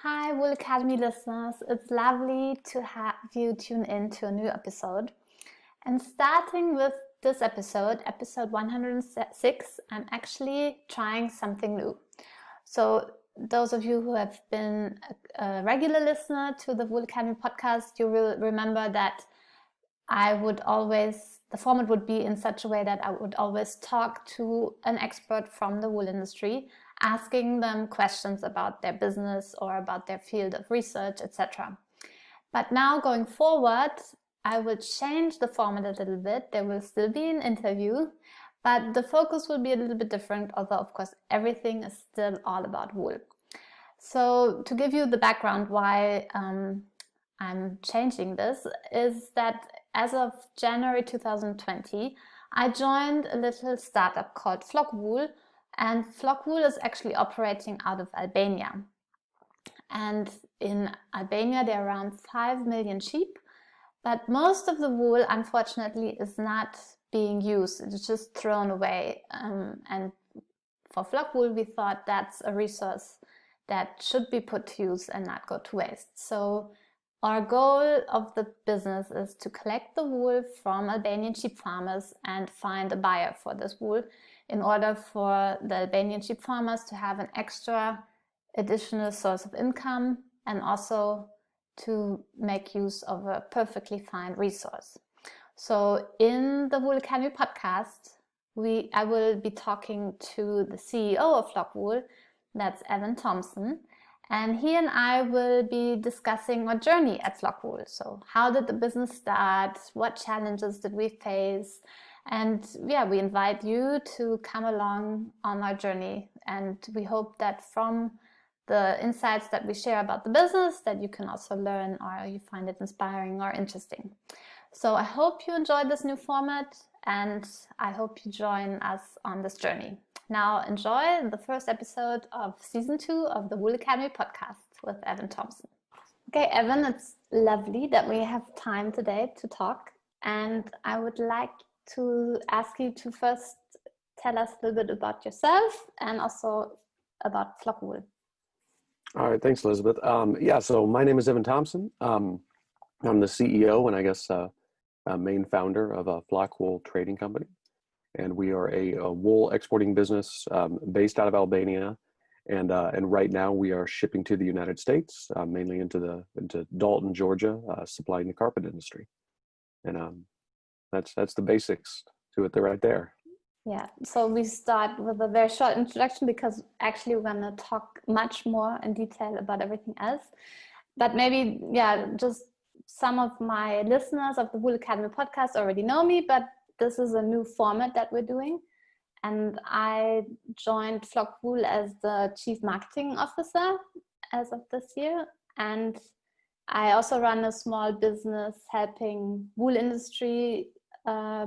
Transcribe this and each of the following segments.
Hi, Wool Academy listeners. It's lovely to have you tune in to a new episode. And starting with this episode 106, I'm actually trying something new. So those of you who have been a regular listener to the Wool Academy podcast, you will remember that the format would be in such a way that I would always talk to an expert from the wool industry, asking them questions about their business or about their field of research, etc. But now going forward, I will change the format a little bit. There will still be an interview, but the focus will be a little bit different, although of course everything is still all about wool. So to give you the background why I'm changing this is that as of January 2020, I joined a little startup called Flock Wool, and Flock Wool is actually operating out of Albania. And in Albania, there are around 5 million sheep, but most of the wool, unfortunately, is not being used. It's just thrown away. And for Flock Wool, we thought that's a resource that should be put to use and not go to waste. So our goal of the business is to collect the wool from Albanian sheep farmers and find a buyer for this wool in order for the Albanian sheep farmers to have an extra additional source of income and also to make use of a perfectly fine resource. So in the Wool Academy podcast, I will be talking to the CEO of Flock Wool, that's Evan Thomsen, and he and I will be discussing our journey at Flock Wool. So how did the business start? What challenges did we face? And yeah, we invite you to come along on our journey. And we hope that from the insights that we share about the business, that you can also learn or you find it inspiring or interesting. So I hope you enjoyed this new format and I hope you join us on this journey. Now enjoy the first episode of season 2 of the Wool Academy podcast with Evan Thomsen. Okay, Evan, it's lovely that we have time today to talk. And I would like to ask you to first tell us a little bit about yourself and also about Flock Wool. All right, thanks, Elisabeth. So my name is Evan Thomsen. I'm the CEO and I guess main founder of Flock Wool Trading Company. And we are a wool exporting business based out of Albania. And right now we are shipping to the United States, mainly into Dalton, Georgia, supplying the carpet industry. And that's the basics to it right there. Yeah, so we start with a very short introduction because actually we're going to talk much more in detail about everything else. But maybe, just some of my listeners of the Wool Academy podcast already know me, but this is a new format that we're doing. And I joined Flock Wool as the Chief Marketing Officer as of this year. And I also run a small business helping wool industry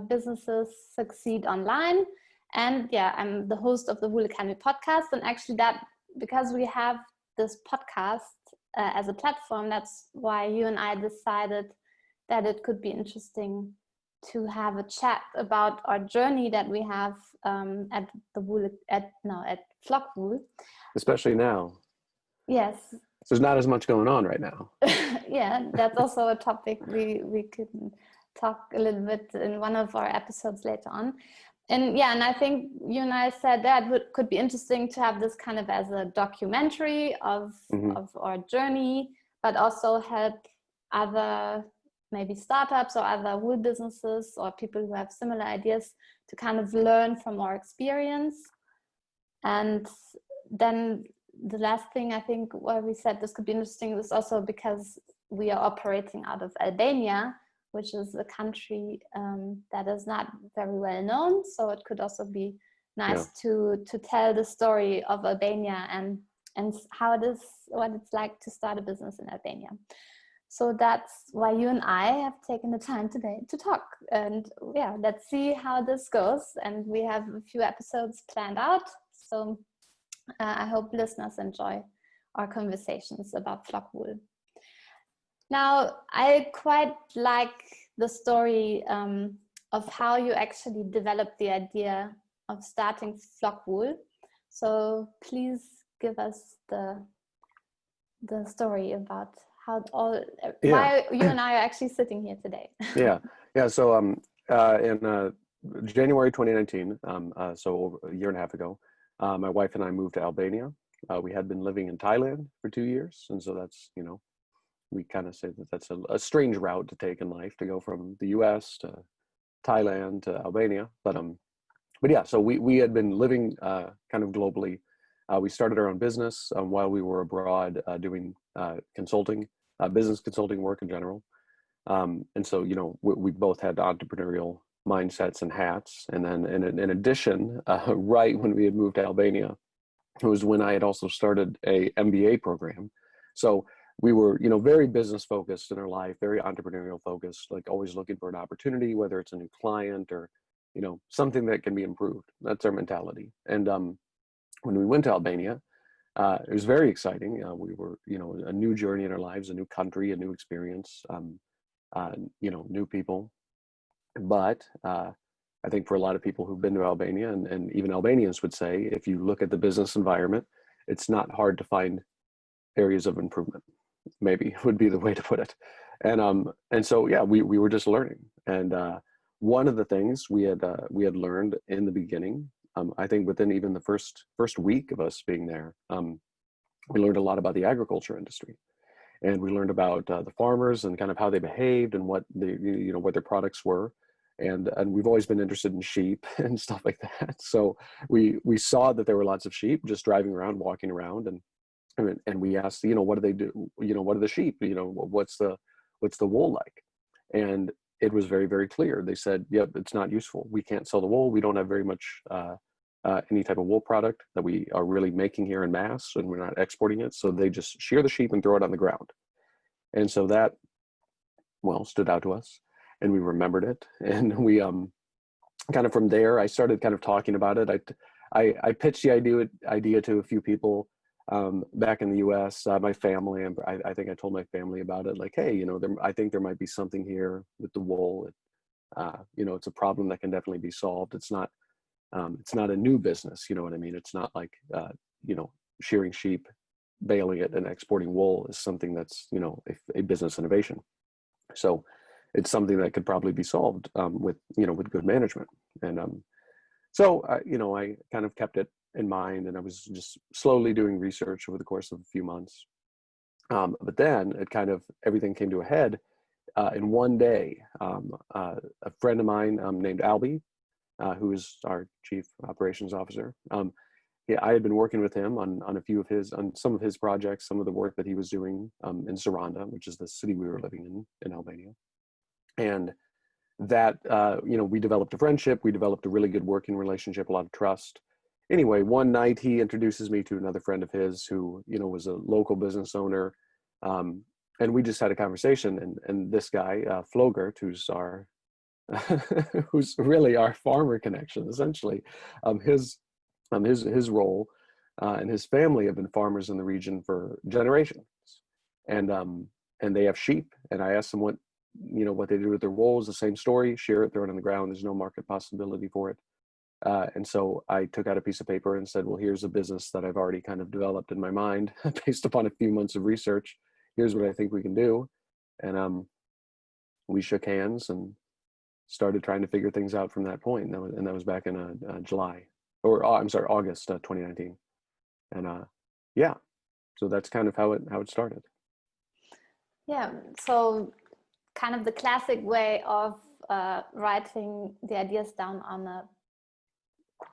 businesses succeed online. And I'm the host of the Wool Academy podcast. And actually because we have this podcast as a platform, that's why you and I decided that it could be interesting to have a chat about our journey that we have at Flock Wool. Especially now. Yes. So there's not as much going on right now. Yeah, that's also a topic we could talk a little bit in one of our episodes later on. And I think you and I said that could be interesting to have this kind of as a documentary of our journey, but also help other maybe startups or other wool businesses or people who have similar ideas to kind of learn from our experience. And then the last thing I think why we said this could be interesting is also because we are operating out of Albania, which is a country that is not very well known. So it could also be nice to tell the story of Albania and how it is, what it's like to start a business in Albania. So that's why you and I have taken the time today to talk. And let's see how this goes. And we have a few episodes planned out. So I hope listeners enjoy our conversations about Flock Wool. Now, I quite like the story of how you actually developed the idea of starting Flock Wool. So please give us the the story about how all Yeah, why you and I are actually sitting here today. yeah, yeah. So in January 2019, so over a year and a half ago, my wife and I moved to Albania. We had been living in Thailand for 2 years, and so that's, we kind of say that that's a strange route to take in life, to go from the U.S. to Thailand to Albania. But yeah, so we had been living kind of globally. We started our own business while we were abroad, doing consulting, business consulting work in general. And so, we both had entrepreneurial mindsets and hats. And then in addition, right when we had moved to Albania, it was when I had also started a MBA program. So we were, very business focused in our life, very entrepreneurial focused, like always looking for an opportunity, whether it's a new client or, something that can be improved. That's our mentality. And when we went to Albania, it was very exciting. We were, a new journey in our lives, a new country, a new experience, new people. But I think for a lot of people who've been to Albania, and even Albanians would say, if you look at the business environment, it's not hard to find areas of improvement, maybe would be the way to put it. And so, yeah, we were just learning. And one of the things we had learned in the beginning, I think within even the first week of us being there, we learned a lot about the agriculture industry. And we learned about the farmers and kind of how they behaved and what what their products were. And we've always been interested in sheep and stuff like that. So we saw that there were lots of sheep just driving around, walking around, and we asked, what do they do? What are the sheep? What's the wool like? And it was very, very clear. They said, yep, it's not useful. We can't sell the wool. We don't have very much any type of wool product that we are really making here in mass, and we're not exporting it. So they just shear the sheep and throw it on the ground. And so that, well, stood out to us, and we remembered it. And we kind of from there, I started kind of talking about it. I pitched the idea to a few people back in the US, my family, and I think I told my family about it. Like, hey, I think there might be something here with the wool. It's a problem that can definitely be solved. It's not a new business, you know what I mean? It's not like, shearing sheep, baling it, and exporting wool is something that's, a business innovation. So it's something that could probably be solved with good management. And so, I kind of kept it in mind, and I was just slowly doing research over the course of a few months. But then everything came to a head in one day. A friend of mine named Albie, who is our chief operations officer. I had been working with him on some of his projects, some of the work that he was doing in Saranda, which is the city we were living in Albania. And that, we developed a friendship, we developed a really good working relationship, a lot of trust. Anyway, one night he introduces me to another friend of his who, was a local business owner. And we just had a conversation, and this guy, Flogert, who's who's really our farmer connection, essentially. His role and his family have been farmers in the region for generations, and they have sheep. And I asked them what they do with their wool. Is the same story: shear it, throw it on the ground. There's no market possibility for it. And so I took out a piece of paper and said, well, here's a business that I've already kind of developed in my mind based upon a few months of research. Here's what I think we can do. And we shook hands and started trying to figure things out from that point. And that was back in August 2019. And yeah, so that's kind of how it started. Yeah, so kind of the classic way of writing the ideas down on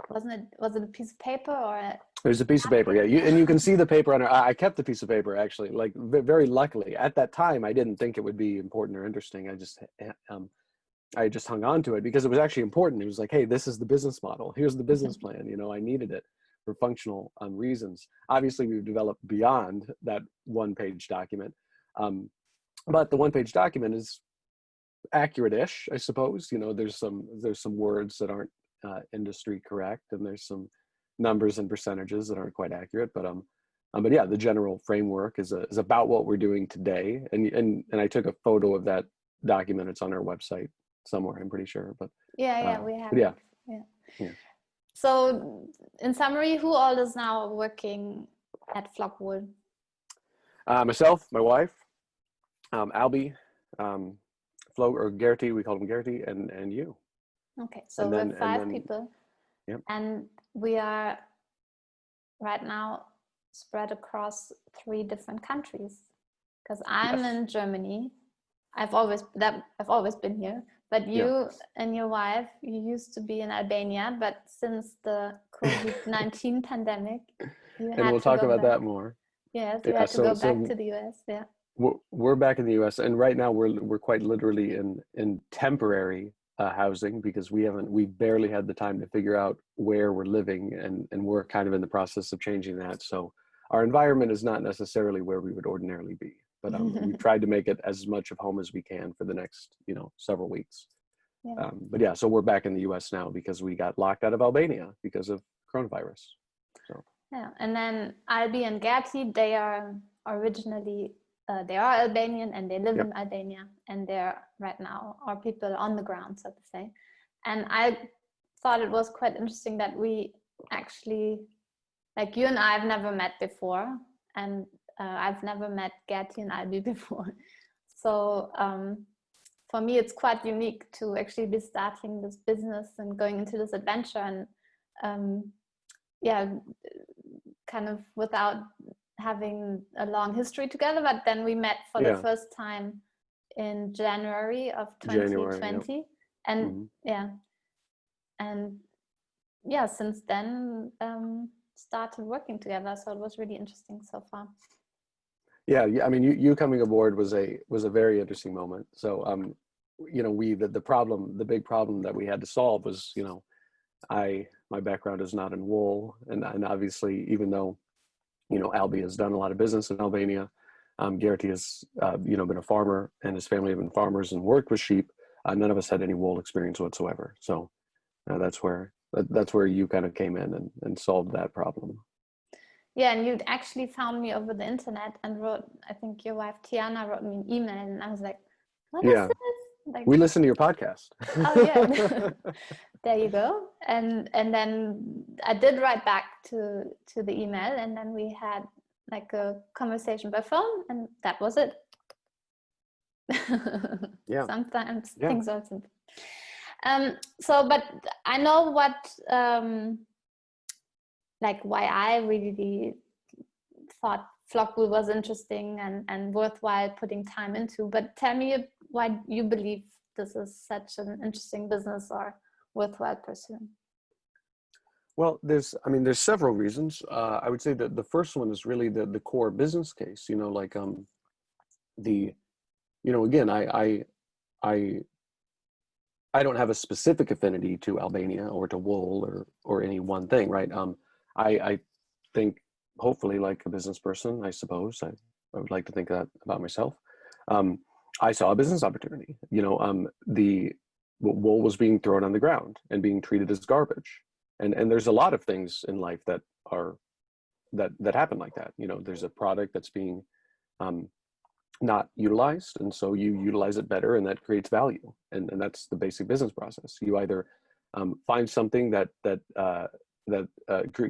was it a piece of paper or it was a piece of paper, yeah. And you can see the paper on it. I kept the piece of paper, actually, like very luckily. At that time, I didn't think it would be important or interesting. I just hung on to it because it was actually important. It was like, hey, this is the business model. Here's the business plan. I needed it for functional reasons. Obviously, we've developed beyond that one-page document. But the one-page document is accurate-ish, I suppose. There's some words that aren't industry correct, and there's some numbers and percentages that aren't quite accurate. But yeah, the general framework is about what we're doing today. And I took a photo of that document. It's on our website somewhere, I'm pretty sure. But we have. Yeah. So, in summary, who all is now working at Flockwool? Myself, my wife, Albie, Flo, or Gertie, we call him Gertie, and you. Okay, so we're five people, yep. and we are right now spread across 3 different countries. Because I'm in Germany, I've always been here. But you and your wife, you used to be in Albania, but since the COVID-19 pandemic, you had to go back. And we'll talk about that more. Yes, you had to go back to the US. Yeah. We're back in the US, and right now we're quite literally in temporary housing, because we barely had the time to figure out where we're living, and we're kind of in the process of changing that. So our environment is not necessarily where we would ordinarily be, but we've tried to make it as much of home as we can for the next several weeks. Yeah. But yeah, so we're back in the US now because we got locked out of Albania because of coronavirus. So yeah, and then Albi and Gertie, they are originally they are Albanian and they live in Albania, and they're right now are people on the ground, so to say. And I thought it was quite interesting that we actually, like, you and I have never met before, and I've never met Gertie and Albi before. So for me, it's quite unique to actually be starting this business and going into this adventure, and kind of without having a long history together. But then we met for the first time in January of 2020. And since then started working together. So it was really interesting so far. Yeah, I mean, you coming aboard was a very interesting moment. So the big problem that we had to solve was, my background is not in wool, and obviously, even though Albie has done a lot of business in Albania, Gertie has been a farmer, and his family have been farmers and worked with sheep. None of us had any wool experience whatsoever. So that's where you kind of came in and solved that problem. Yeah, and you actually found me over the internet and wrote, I think your wife Tyanna wrote me an email, and I was like, what is this? Like, we listened to your podcast. Oh yeah. There you go. And then I did write back to the email, and then we had like a conversation by phone, and that was it. Yeah. Sometimes things are simple. But I know what why I really thought Flockwool was interesting and worthwhile putting time into. But tell me why you believe this is such an interesting business or worthwhile pursuing. Well, there's several reasons. I would say that the first one is really the core business case. Again, I don't have a specific affinity to Albania or to wool or any one thing, right? I think, hopefully, like a business person, I suppose, I would like to think that about myself. I saw a business opportunity. The wool was being thrown on the ground and being treated as garbage, and there's a lot of things in life that happen like that. There's a product that's being not utilized, and so you utilize it better, and that creates value, and that's the basic business process. You either find something that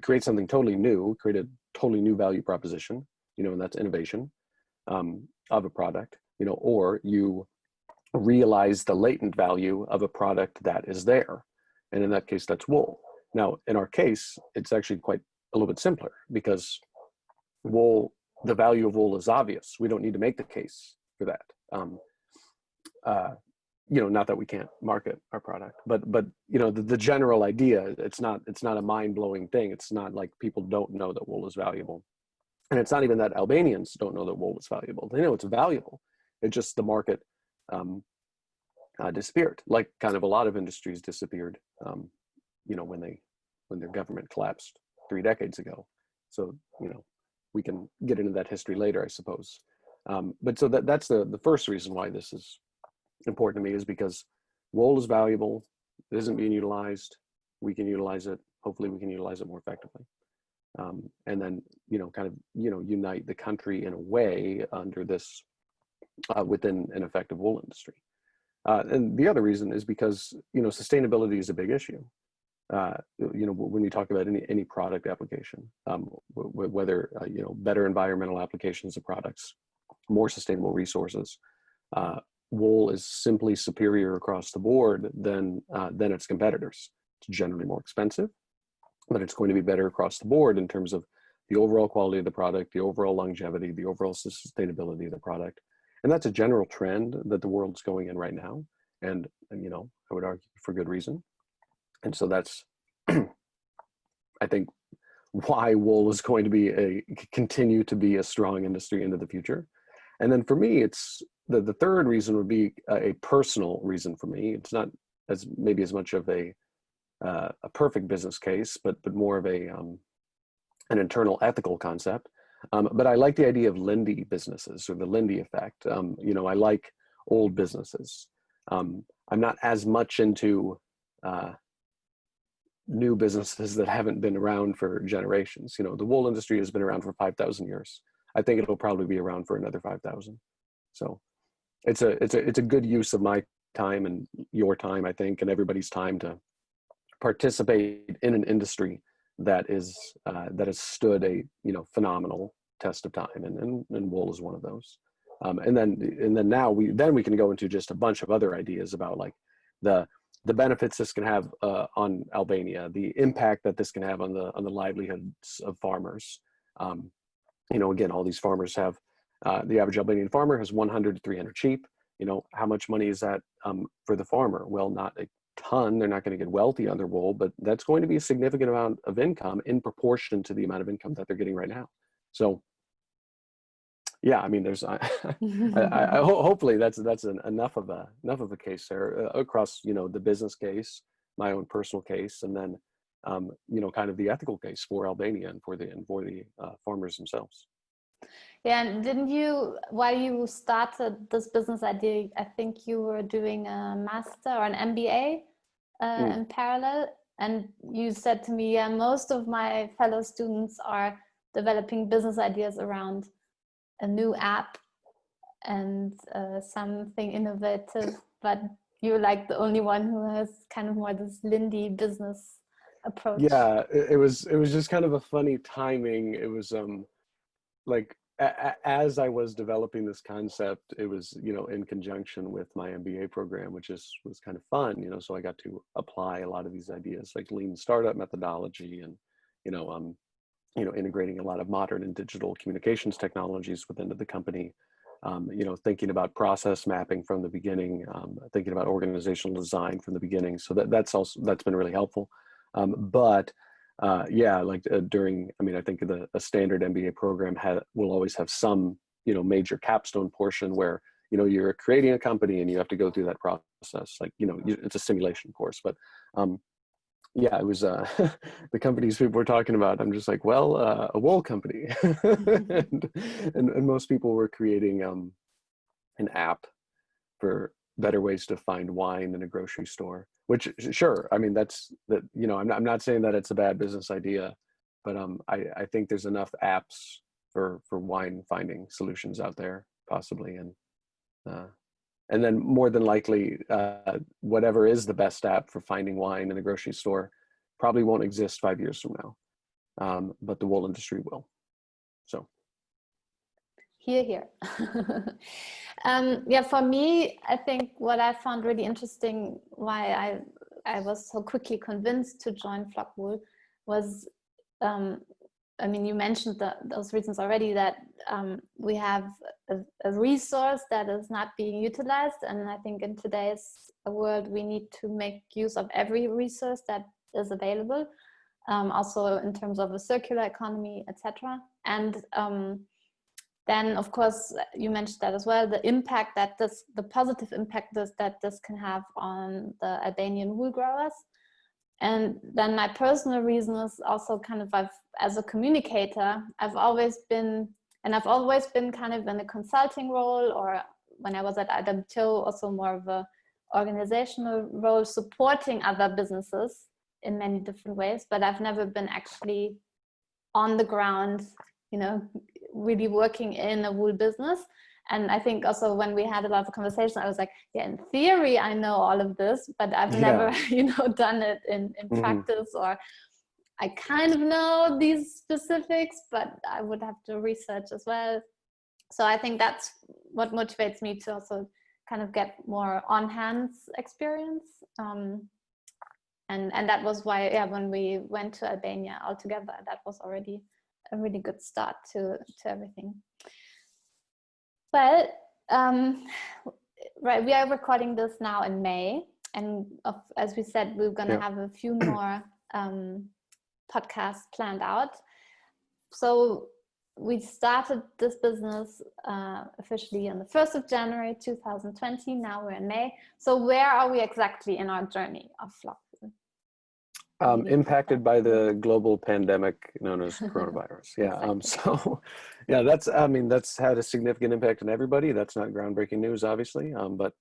creates something totally new, create a totally new value proposition, and that's innovation of a product, or you realize the latent value of a product that is there, and in that case, that's wool. Now, in our case, it's actually quite a little bit simpler, because wool, the value of wool is obvious. We don't need to make the case for that. Not that we can't market our product, but the general idea, it's not a mind-blowing thing. It's not like people don't know that wool is valuable. And it's not even that Albanians don't know that wool is valuable. They know it's valuable. It's just the market disappeared, like kind of a lot of industries disappeared, when their government collapsed 3 decades ago. So, we can get into that history later, I suppose. But so that's the first reason why this is important to me, is because wool is valuable. It isn't being utilized. We can utilize it. Hopefully we can utilize it more effectively. And then, unite the country in a way under this, within an effective wool industry. And the other reason is because, sustainability is a big issue. when we talk about any product application, whether better environmental applications of products, more sustainable resources, wool is simply superior across the board than its competitors. It's generally more expensive, but it's going to be better across the board in terms of the overall quality of the product, the overall longevity, the overall sustainability of the product. And that's a general trend that the world's going in right now. And I would argue for good reason. And so that's, I think, why wool is going to continue to be a strong industry into the future. And then for me, it's the third reason would be a personal reason for me. It's not maybe as much of a perfect business case, but more of an internal ethical concept. But I like the idea of Lindy businesses, or the Lindy effect. I like old businesses. I'm not as much into new businesses that haven't been around for generations. The wool industry has been around for 5,000 years. I think it'll probably be around for another 5,000. So it's a good use of my time and your time, I think, and everybody's time to participate in an industry that has stood a phenomenal test of time, and wool is one of those. And then now we can go into just a bunch of other ideas about like the benefits this can have on Albania, the impact that this can have on the livelihoods of farmers. Again, all these farmers have the average Albanian farmer has 100 to 300 sheep. How much money is that for the farmer? Well, not a ton. They're not going to get wealthy on their wool, but that's going to be a significant amount of income in proportion to the amount of income that they're getting right now. So yeah, I mean, there's hopefully that's enough of a case there across the business case, my own personal case, and then kind of the ethical case for Albania and for the farmers themselves. Yeah, and while you started this business idea, I think you were doing a master or an MBA in parallel, and you said to me, yeah, most of my fellow students are developing business ideas around a new app and something innovative, but you're like the only one who has kind of more this Lindy business approach. Yeah, it was just kind of a funny timing. It was like as I was developing this concept, it was in conjunction with my MBA program, which was kind of fun. So I got to apply a lot of these ideas like lean startup methodology and integrating a lot of modern and digital communications technologies within the company, thinking about process mapping from the beginning, thinking about organizational design from the beginning. So that's been really helpful. But I think a standard MBA program will always have some, major capstone portion where, you're creating a company and you have to go through that process. Like, it's a simulation course, but yeah, it was the companies people were talking about. I'm just like, well, a wool company, and most people were creating an app for better ways to find wine in a grocery store. Which, sure, I mean I'm not saying that it's a bad business idea, but I think there's enough apps for wine finding solutions out there, possibly, and then more than likely, whatever is the best app for finding wine in a grocery store probably won't exist 5 years from now, but the wool industry will. So. Here. Yeah, for me, I think what I found really interesting, why I was so quickly convinced to join Flockwool was, you mentioned those reasons already, that we have a resource that is not being utilized. And I think in today's world, we need to make use of every resource that is available, also in terms of a circular economy, etc. And then, of course, you mentioned that as well, the positive impact that this can have on the Albanian wool growers. And then my personal reason is also kind of, as a communicator, I've always been kind of in a consulting role, or when I was at IWTO, also more of a organizational role, supporting other businesses in many different ways, but I've never been actually on the ground, really working in a wool business. And I think also when we had a lot of conversation, I was like, yeah, in theory, I know all of this, but I've never, done it in practice, or I kind of know these specifics, but I would have to research as well. So I think that's what motivates me to also kind of get more on-hands experience. And that was why, when we went to Albania all together, that was already a really good start to everything. Well, right, we are recording this now in May, and as we said, we're going to have a few more podcasts planned out. So we started this business officially on the 1st of January 2020. Now we're in May. So where are we exactly in our journey of Flockwool? Impacted by the global pandemic known as coronavirus. That's had a significant impact on everybody. That's not groundbreaking news, obviously, but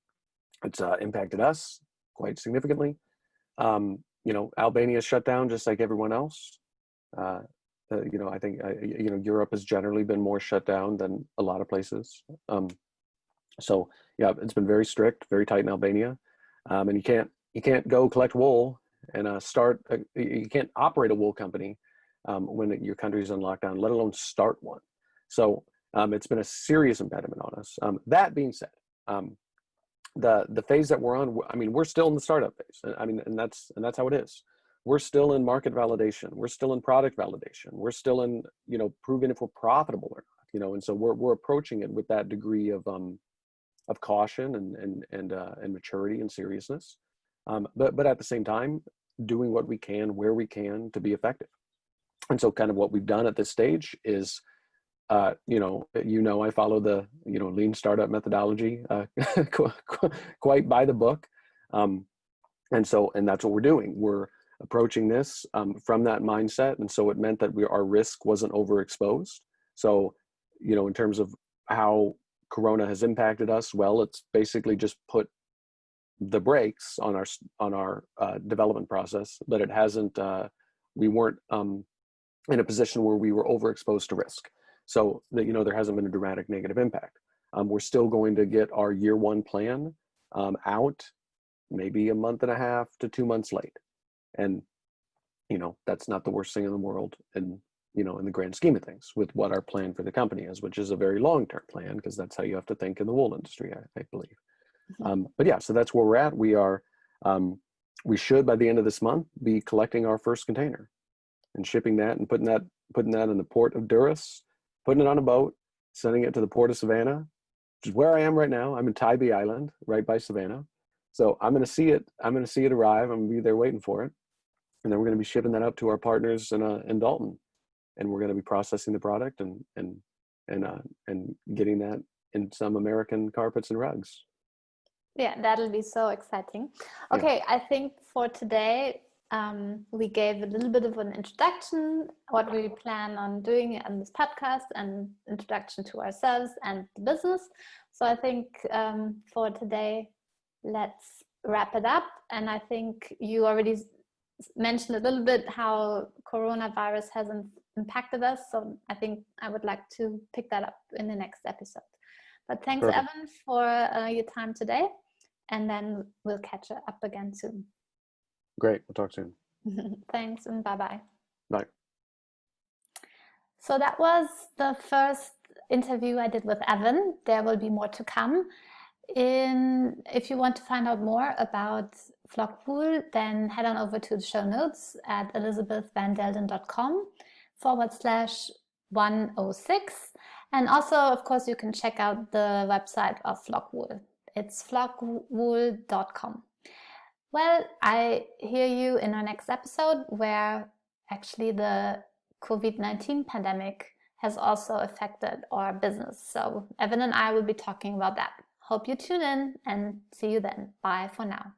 it's impacted us quite significantly. Albania shut down just like everyone else. I think Europe has generally been more shut down than a lot of places. It's been very strict, very tight in Albania, and you can't go collect wool and you can't operate a wool company when your country's on lockdown, let alone start one. So it's been a serious impediment on us. That being said, the phase that we're on, we're still in the startup phase. And that's how it is. We're still in market validation. We're still in product validation. We're still in, proving if we're profitable or not, and so we're approaching it with that degree of caution and maturity and seriousness. But at the same time, doing what we can, where we can to be effective. And so kind of what we've done at this stage is, I follow the, lean startup methodology quite by the book. And that's what we're doing. We're approaching this from that mindset. And so it meant that our risk wasn't overexposed. So, in terms of how Corona has impacted us, well, it's basically just put the brakes on our development process, but it hasn't. We weren't in a position where we were overexposed to risk, so that there hasn't been a dramatic negative impact. We're still going to get our year one plan out, maybe a month and a half to 2 months late, and that's not the worst thing in the world, and in the grand scheme of things, with what our plan for the company is, which is a very long-term plan, because that's how you have to think in the wool industry, I believe. So that's where we're at. We should, by the end of this month, be collecting our first container and shipping that and putting that in the port of Durrës, putting it on a boat, sending it to the port of Savannah, which is where I am right now. I'm in Tybee Island, right by Savannah. So I'm going to see it arrive. I'm going to be there waiting for it. And then we're going to be shipping that up to our partners in Dalton. And we're going to be processing the product and getting that in some American carpets and rugs. Yeah, that'll be so exciting. Okay, yeah. I think for today, we gave a little bit of an introduction, what we plan on doing on this podcast, and introduction to ourselves and the business. So I think for today, let's wrap it up. And I think you already mentioned a little bit how coronavirus has impacted us. So I think I would like to pick that up in the next episode. But thanks, Perfect. Evan, for your time today. And then we'll catch up again soon. Great. We'll talk soon. Thanks, and bye-bye. Bye. So that was the first interview I did with Evan. There will be more to come. If you want to find out more about Flockwool, then head on over to the show notes at elisabethvandelden.com/106. And also, of course, you can check out the website of Flockwool. It's flockwool.com. Well, I hear you in our next episode, where actually the COVID-19 pandemic has also affected our business. So Evan and I will be talking about that. Hope you tune in, and see you then. Bye for now.